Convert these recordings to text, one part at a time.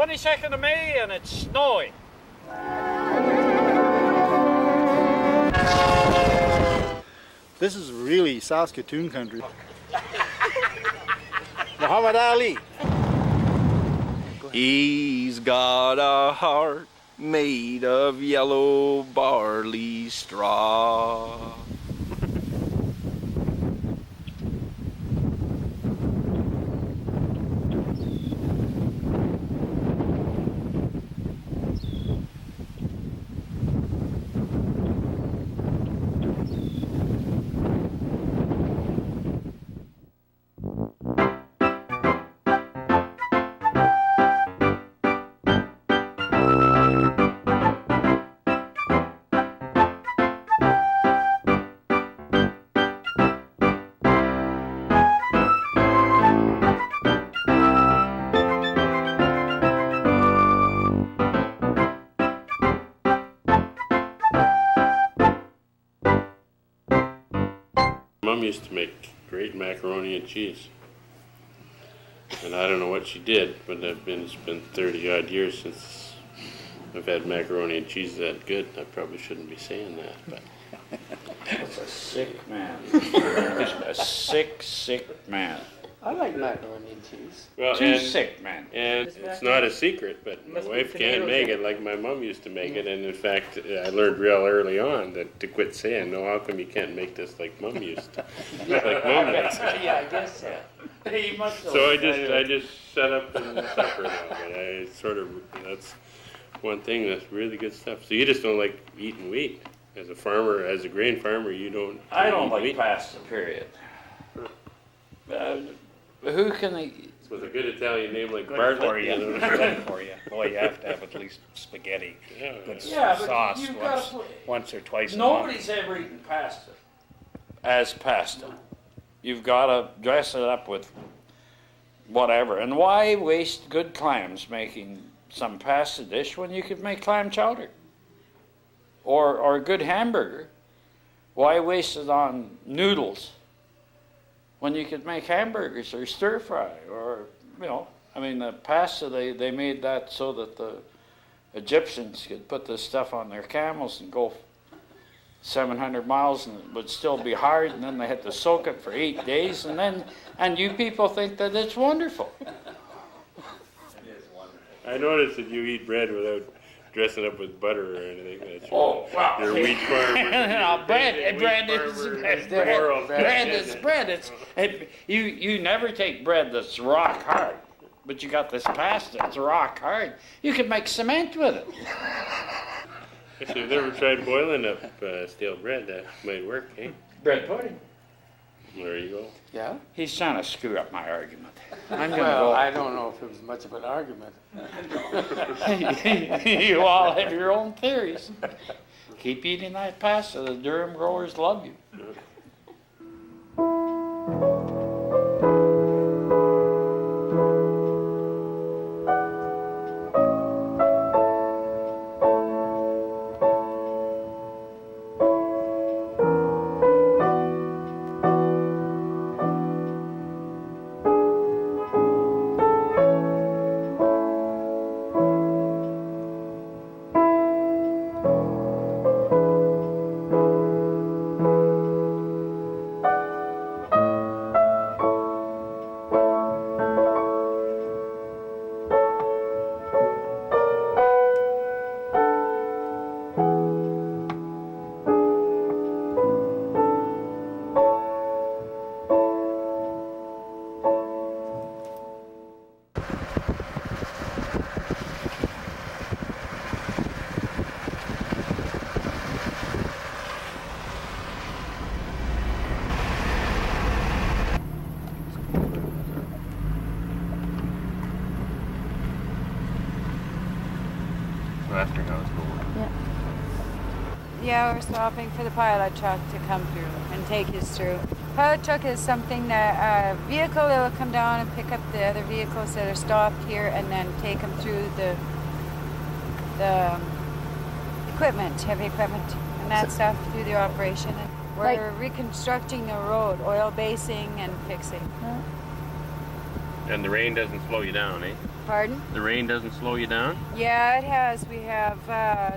22nd of May and it's snowing. This is really Saskatoon country. Muhammad Ali. He's got a heart made of yellow barley straw. Mom used to make great macaroni and cheese. And I don't know what she did, but it's been 30 odd years since I've had macaroni and cheese that good. I probably shouldn't be saying that, but. It's a sick man. A sick, sick man. I like macaroni and cheese. Well, Too sick, man. And it's not a secret, but my wife can't make it like my mom used to make it. And in fact, I learned real early on that to quit saying, no, how come you can't make this like mom used to? Like mom makes it. Yeah, I guess so. He must have. So I just set up and suffer now, but I sort of, that's one thing that's really good stuff. So you just don't like eating wheat. As a farmer, as a grain farmer, you don't. I don't eat like wheat. pasta, period. Who can eat? With a good Italian name like Good Bartlett. for you. You know. Good for you. Boy, you have to have at least spaghetti. Yeah. Good Yeah, but sauce you've got once, to put- once or twice a month. Nobody's ever eaten pasta as pasta. You've got to dress it up with whatever. And why waste good clams making some pasta dish when you could make clam chowder? Or a good hamburger? Why waste it on noodles when you could make hamburgers or stir fry or, the pasta, they made that so that the Egyptians could put this stuff on their camels and go 700 miles and it would still be hard, and then they had to soak it for 8 days, and you people think that it's wonderful. I noticed that you eat bread without dressing up with butter or anything. That's Wow. your wheat farmer. No, bread is Bread is bread. You never take bread that's rock hard, but you got this pasta that's rock hard. You could make cement with it. If you've never tried boiling up stale bread, that might work, eh? Bread pudding. There you go. Yeah? He's trying to screw up my argument. I'm gonna Well, I don't know if it was much of an argument. go. You all have your own theories. Keep eating that pasta. The Durham growers love you. Yeah, we're stopping for the pilot truck to come through and take us through. Pilot truck is something that a vehicle that will come down and pick up the other vehicles that are stopped here and then take them through the equipment, heavy equipment, and that stuff through the operation. And we're reconstructing the road, oil basing and fixing. And the rain doesn't slow you down, eh? Pardon? The rain doesn't slow you down? Yeah, it has. We have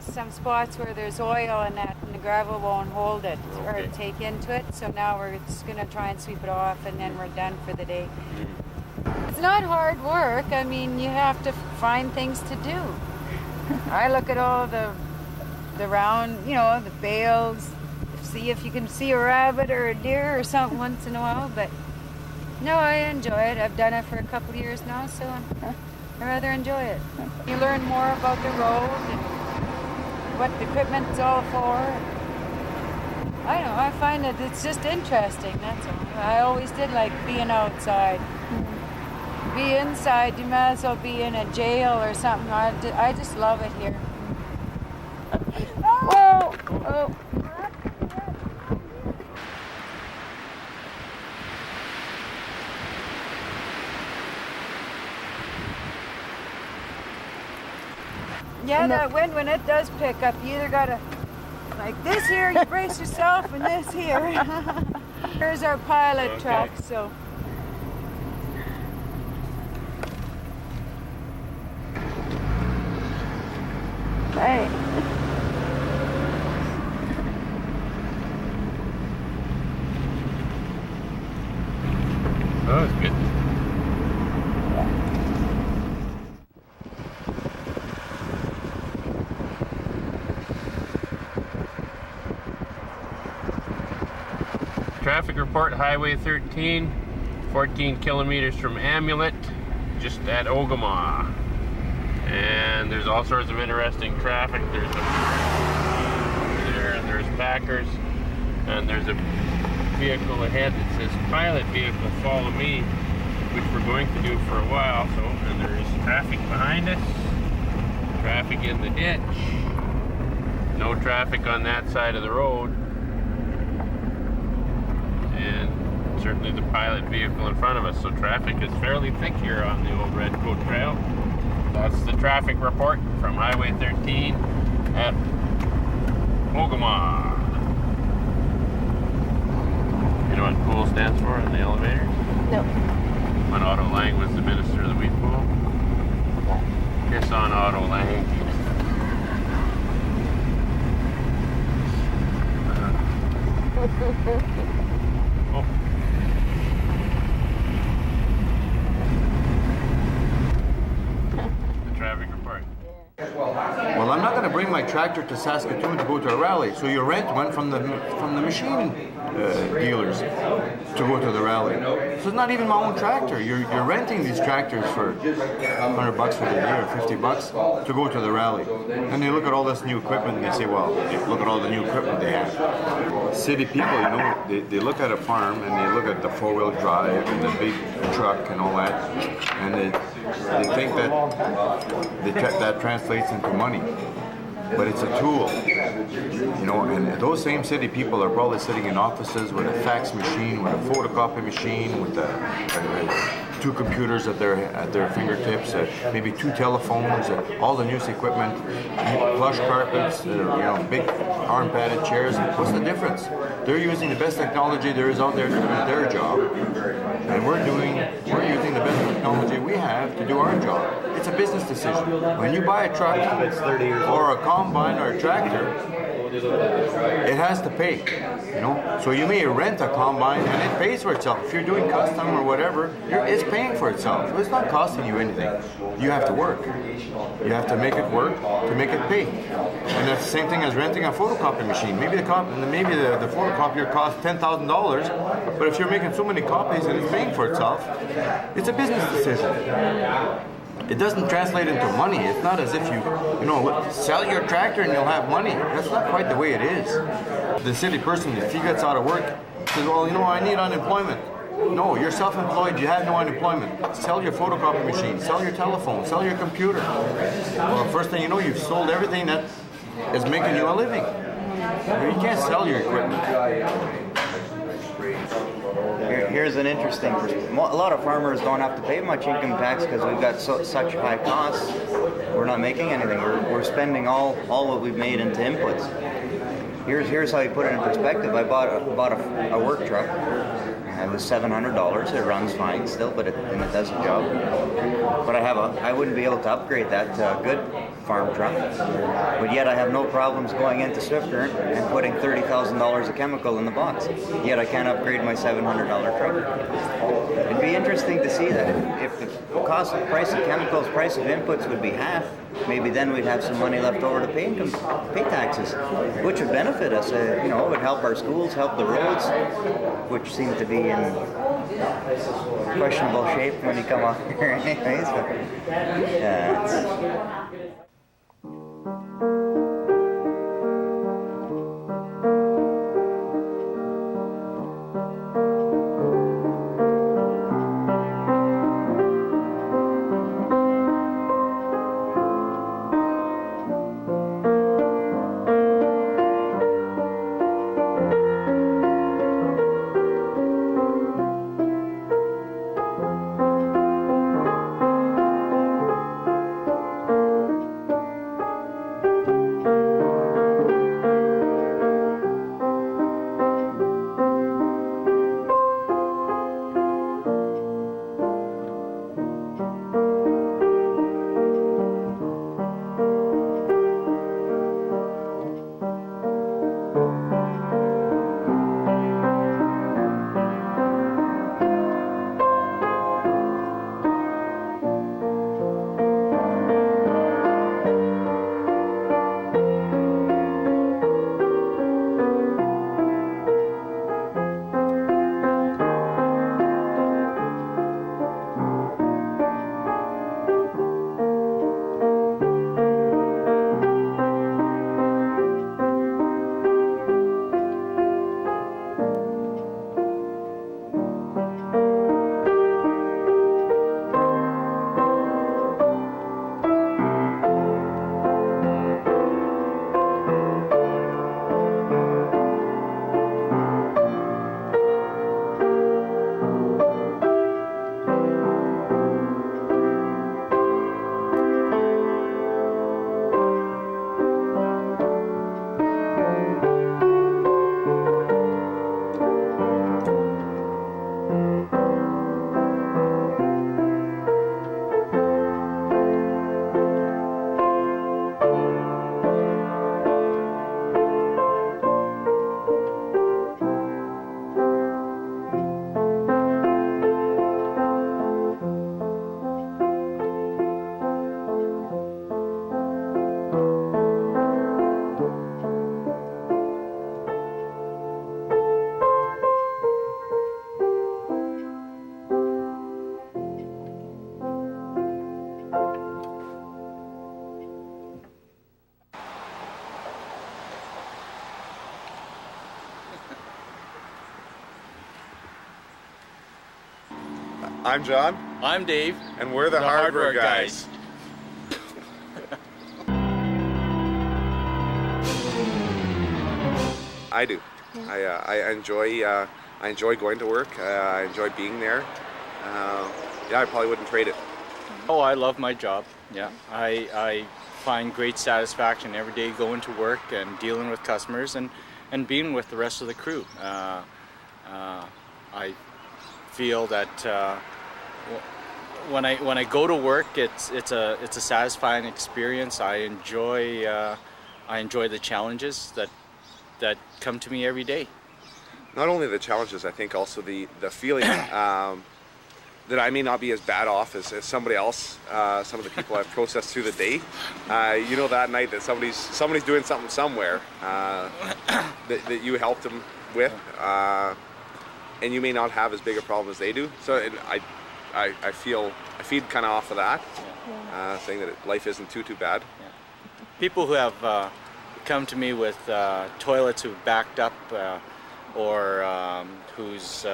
some spots where there's oil and that, and the gravel won't hold it Okay. or take into it. So now we're just going to try and sweep it off, and then we're done for the day. It's not hard work. I mean, you have to find things to do. I look at all the round, you know, the bales, see if you can see a rabbit or a deer or something once in a while. But no, I enjoy it. I've done it for a couple of years now, so I rather enjoy it. You learn more about the road and what the equipment's all for. I don't know, I find that it's just interesting, that's all. I always did like being outside. Be inside, you might as well be in a jail or something. I just love it here. Whoa! Oh. Yeah, that wind, when it does pick up, you either gotta, like this here, you brace yourself, and this here. Here's our pilot truck, so. Hey. Oh, that's good. Traffic report, Highway 13, 14 kilometers from Amulet, just at Ogama. And there's all sorts of interesting traffic. There's backers, and there's a vehicle ahead that says pilot vehicle, follow me, which we're going to do for a while. So, and there's traffic behind us, traffic in the ditch, no traffic on that side of the road, and certainly the pilot vehicle in front of us. So traffic is fairly thick here on the old Red Coat Trail. That's the traffic report from Highway 13 at Ogama. You know what pool stands for in the elevators? No. When Otto Lang was the minister of the wheat pool? Piss on Otto Lang. Oh. The traffic report. Well, I'm not going to bring my tractor to Saskatoon to go to a rally, so you rent one from the machine dealers to go to the rally. So it's not even my own tractor. You're renting these tractors for $100 for the year, $50 to go to the rally. And they look at all this new equipment and they say, well, look at all the new equipment they have. City people, you know, they look at a farm and they look at the four-wheel drive and the big truck and all that, and they think that that translates into money. But it's a tool, you know, and those same city people are probably sitting in offices with a fax machine, with a photocopy machine, with two computers at their fingertips, maybe two telephones, all the newest equipment, plush carpets, you know, big arm-padded chairs. What's the difference? They're using the best technology there is out there to do their job, and we're using the best technology we have to do our job. It's a business decision. When you buy a truck or a combine or a tractor, it has to pay, you know. So you may rent a combine and it pays for itself. If you're doing custom or whatever, it's paying for itself. So it's not costing you anything. You have to work. You have to make it work to make it pay. And that's the same thing as renting a photocopy machine. Maybe the photocopier costs $10,000, but if you're making so many copies and it's paying for itself, it's a business decision. It doesn't translate into money. It's not as if you know, sell your tractor and you'll have money. That's not quite the way it is. The city person, if he gets out of work, says, well, you know, I need unemployment. No, you're self-employed, you have no unemployment. Sell your photocopy machine, sell your telephone, sell your computer. Well, first thing you know, you've sold everything that is making you a living. You can't sell your equipment. Here's an interesting perspective. A lot of farmers don't have to pay much income tax because we've got such high costs. We're not making anything. We're spending all what we've made into inputs. Here's how you put it in perspective. I bought a work truck, It was $700. It runs fine still, but it does the job. But I wouldn't be able to upgrade that to a good farm truck. But yet I have no problems going into Swift Current and putting $30,000 of chemical in the box. Yet I can't upgrade my $700 truck. It'd be interesting to see that if the price of chemicals, price of inputs would be half, maybe then we'd have some money left over to pay taxes, which would benefit us. It would help our schools, help the roads, which seem to be in questionable shape when you come off here anyways. But, I'm John. I'm Dave. And we're the Hardware Guys. I do. I enjoy going to work. I enjoy being there. I probably wouldn't trade it. Oh, I love my job. Yeah, I find great satisfaction every day going to work and dealing with customers and being with the rest of the crew. I feel that when I go to work, it's a satisfying experience. I enjoy the challenges that come to me every day. Not only the challenges, I think also the feeling that I may not be as bad off as somebody else. Some of the people I've processed through the day. That night that somebody's doing something somewhere that you helped them with, and you may not have as big a problem as they do. So I feed kind of off of that, saying that life isn't too bad. Yeah. People who have come to me with toilets who've backed up or whose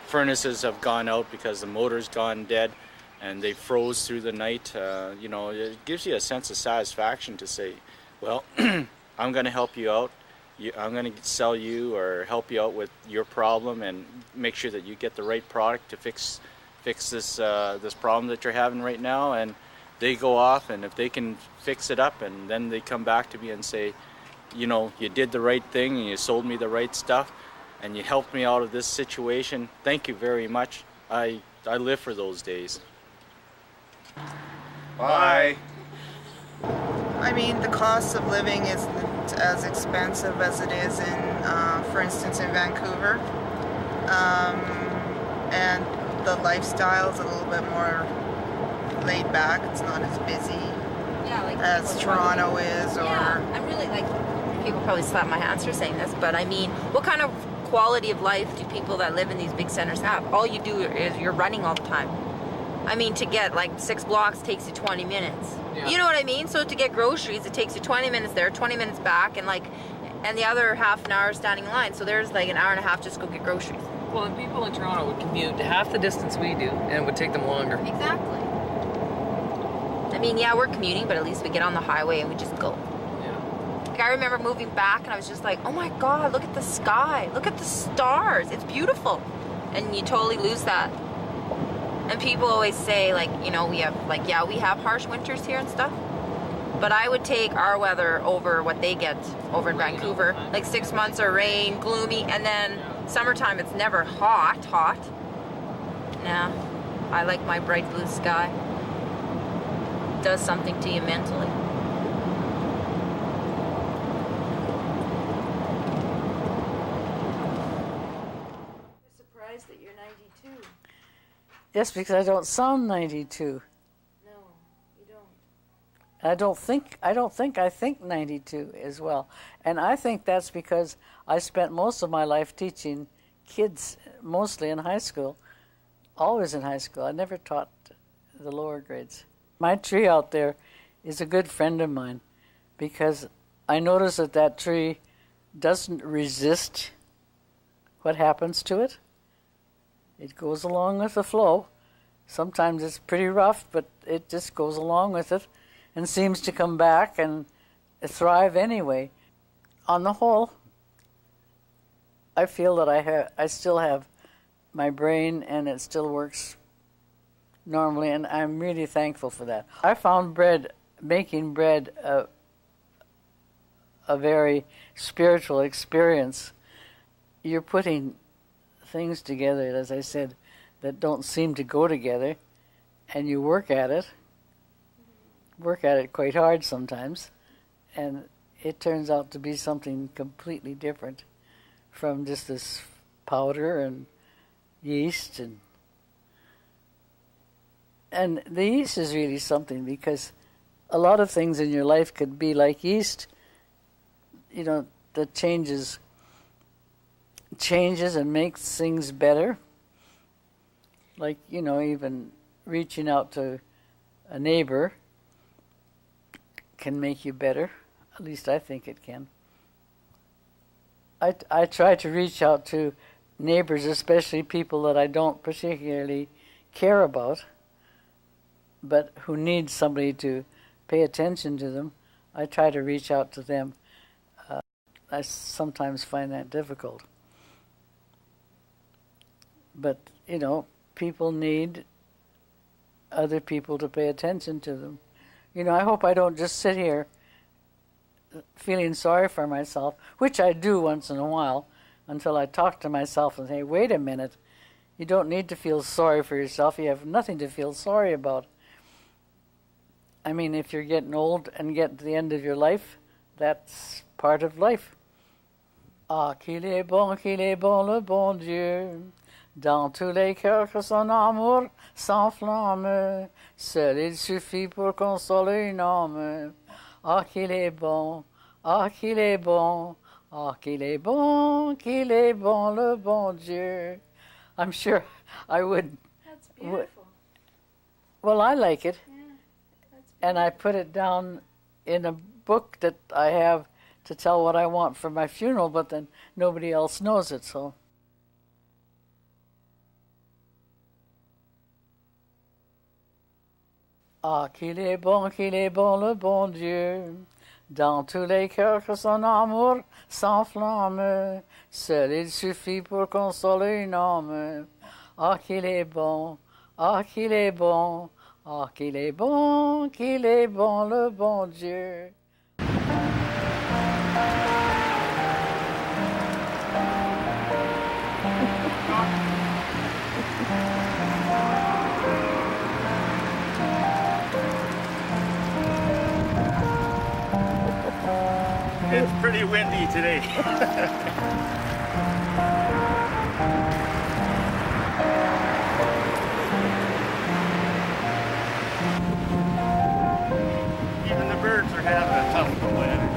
furnaces have gone out because the motor's gone dead and they froze through the night, it gives you a sense of satisfaction to say, well, I'm going to help you out. I'm going to sell you or help you out with your problem and make sure that you get the right product to fix this problem that you're having right now. And they go off, and if they can fix it up, and then they come back to me and say, you did the right thing and you sold me the right stuff, and you helped me out of this situation. Thank you very much. I live for those days. Bye. I mean, the cost of living isn't as expensive as it is in, for instance, in Vancouver. And the lifestyle is a little bit more laid back. It's not as busy as Toronto is. Or I'm really like, people probably slap my hands for saying this, but I mean, what kind of quality of life do people that live in these big centers have? All you do is you're running all the time. I mean, to get like 6 blocks takes you 20 minutes. Yeah. You know what I mean? So to get groceries, it takes you 20 minutes there, 20 minutes back, and the other half an hour standing in line. So there's like an hour and a half just to go get groceries. Well, and people in Toronto would commute half the distance we do, and it would take them longer. Exactly. I mean, yeah, we're commuting, but at least we get on the highway and we just go. Yeah. Like, I remember moving back, and I was just like, oh my God, look at the sky. Look at the stars. It's beautiful. And you totally lose that. And people always say, like, you know, we have harsh winters here and stuff. But I would take our weather over what they get over in Vancouver. Like 6 months of rain, gloomy, and then summertime it's never hot. Nah, I like my bright blue sky. It does something to you mentally. I'm surprised that you're 92. Yes, because I don't sound 92. No, you don't. I think 92 as well. And I think that's because I spent most of my life teaching kids, mostly in high school, always in high school. I never taught the lower grades. My tree out there is a good friend of mine because I notice that tree doesn't resist what happens to it. It goes along with the flow. Sometimes it's pretty rough, but it just goes along with it and seems to come back and thrive anyway. On the whole, I feel that I still have my brain and it still works normally, and I'm really thankful for that. I found making bread a very spiritual experience. You're putting things together, as I said, that don't seem to go together, and you work at it quite hard sometimes, and it turns out to be something completely different from just this powder and yeast. And the yeast is really something, because a lot of things in your life could be like yeast, you know, that changes and makes things better. Like, you know, even reaching out to a neighbor can make you better. At least I think it can. I try to reach out to neighbors, especially people that I don't particularly care about, but who need somebody to pay attention to them. I try to reach out to them. I sometimes find that difficult. But, you know, people need other people to pay attention to them. You know, I hope I don't just sit here feeling sorry for myself, which I do once in a while, until I talk to myself and say, wait a minute, you don't need to feel sorry for yourself. You have nothing to feel sorry about. I mean, if you're getting old and get to the end of your life, that's part of life. Ah, qu'il est bon le bon Dieu. Dans tous les cœurs que son amour s'enflamme, seul il suffit pour consoler une âme. Ah, qu'il est bon, ah, qu'il est bon, ah, qu'il est bon le bon Dieu. I'm sure I would. That's beautiful. Well, I like it. Yeah, that's beautiful. And I put it down in a book that I have to tell what I want for my funeral, but then nobody else knows it, so. Ah, qu'il est bon le bon Dieu, dans tous les cœurs que son amour s'enflamme, seul il suffit pour consoler une âme. Ah, qu'il est bon, ah, qu'il est bon, ah, qu'il est bon le bon Dieu. It's pretty windy today. Even the birds are having a tough go at it.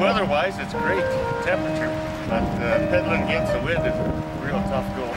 Weather-wise, it's great temperature, but pedaling against the wind is a real tough go.